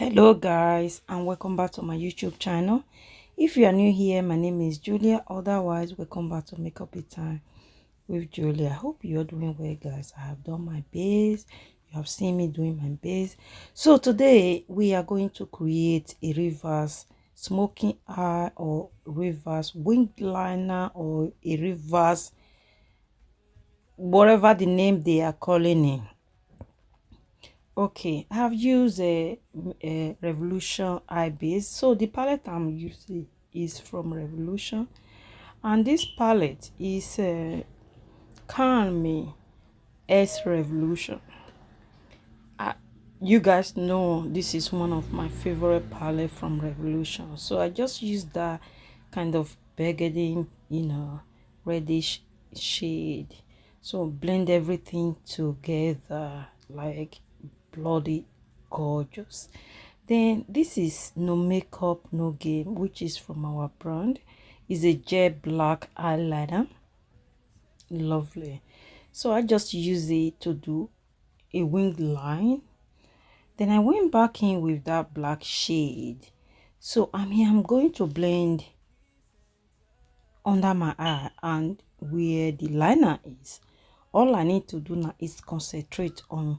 Hello guys, and welcome back to my YouTube channel. If you are new here, my name is Julia. Otherwise, welcome back to Makeup It Time with Julia. I hope you're doing well, guys. I have done my best. You have seen me doing my best. So today we are going to create a reverse smoking eye or reverse winged liner or a reverse whatever the name they are calling it. Okay, I have used a Revolution eye base. So the palette I'm using is from Revolution, and this palette is Calm S Revolution. I, you guys know this is one of my favorite palette from Revolution. So I just used that kind of burgundy, reddish shade. So blend everything together like bloody gorgeous. Then this is No Makeup No Game, which is from our brand. Is a jet black eyeliner. Lovely. So I just use it to do a winged line. Then I went back in with that black shade. So I'm going to blend under my eye and where the liner is. All I need to do now is concentrate on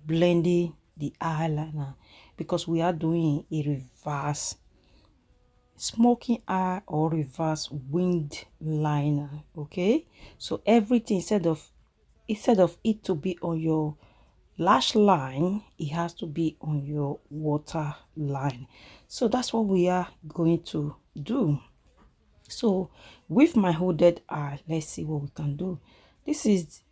blending the eyeliner because we are doing a reverse smoking eye or reverse winged liner. Okay, so everything instead of it to be on your lash line, it has to be on your water line. So that's what we are going to do. So with my hooded eye, let's see what we can do. This is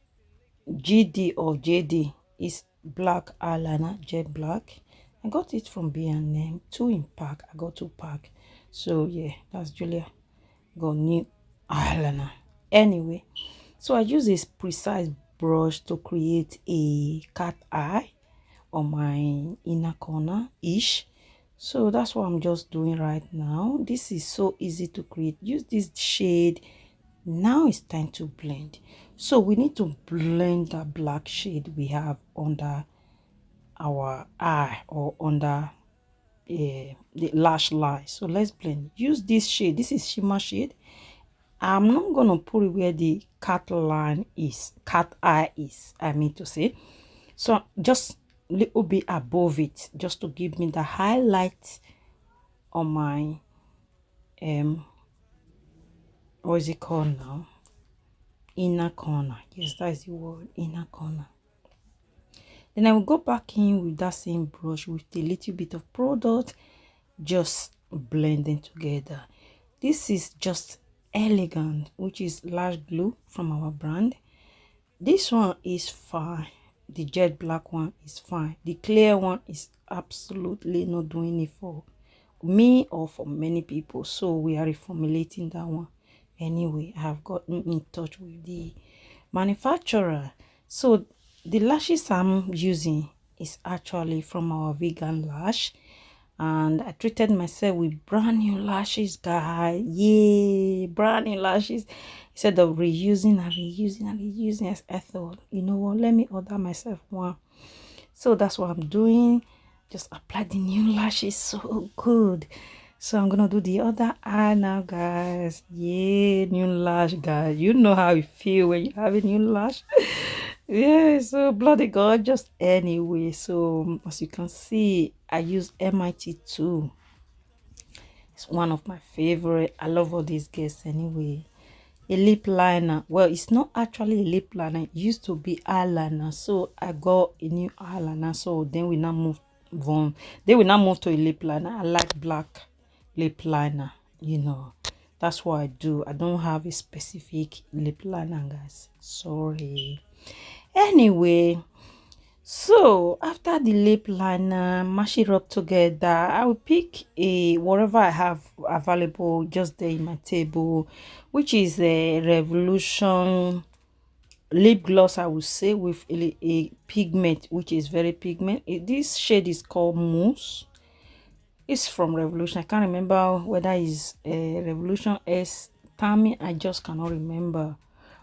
GD or JD, is black eyeliner, jet black. I got it from B&M, 2 in pack. I got 2 pack. So yeah, that's Julia got new eyeliner. Anyway, so I use this precise brush to create a cat eye on my inner corner ish. So that's what I'm just doing right now. This is so easy to create. Use this shade. Now it's time to blend. So we need to blend that black shade we have under our eye or under the lash line. So let's blend. Use this shade. This is shimmer shade. I'm not gonna put it where the cat line is, cat eye is, I mean to say. So just little bit above it, just to give me the highlight on my what is it called now, inner corner. Yes, that is the word, inner corner. Then I will go back in with that same brush with a little bit of product, just blending together. This is just Elegant, which is lash glue from our brand. This one is fine. The jet black one is fine. The clear one is absolutely not doing it for me or for many people. So we are reformulating that one. Anyway, I have gotten in touch with the manufacturer. So the lashes I'm using is actually from our vegan lash. And I treated myself with brand new lashes, guys. Yay, brand new lashes. Instead of reusing and reusing and reusing, I thought, you know what, let me order myself one. So that's what I'm doing. Just apply the new lashes. So good. So I'm gonna do the other eye now, guys. Yeah, new lash, guys. You know how you feel when you have a new lash. Yeah, so bloody gorgeous anyway. So as you can see, I use MIT2. It's one of my favorite. I love all these guests anyway. A lip liner. Well, it's not actually a lip liner. It used to be eyeliner. So I got a new eyeliner. So then we now move on. Then we now move to a lip liner. I like black lip liner. That's what I do. I don't have a specific lip liner, guys. Sorry. Anyway, so after the lip liner, mash it up together. I will pick a whatever I have available just there in my table, which is a Revolution lip gloss, I would say, with a pigment which is very pigment. This shade is called Mousse. It's from Revolution. I can't remember whether it's Revolution S Tammy. I just cannot remember.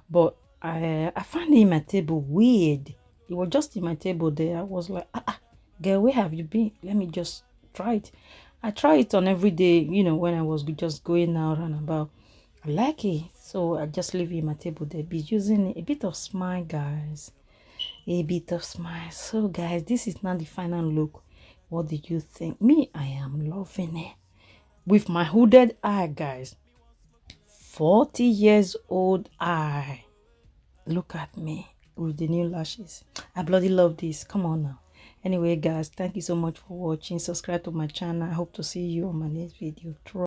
But I found it in my table weird. It was just in my table there. I was like, girl, where have you been? Let me just try it. I try it on every day, you know, when I was just going out and about. I like it, so I just leave it in my table there. Be using a bit of smile, guys, a bit of smile. So guys, this is not the final look. What did you think? Me, I am loving it with my hooded eye, guys. 40 years old eye. Look at me with the new lashes. I bloody love this. Come on now. Anyway, guys, thank you so much for watching. Subscribe to my channel. I hope to see you on my next video.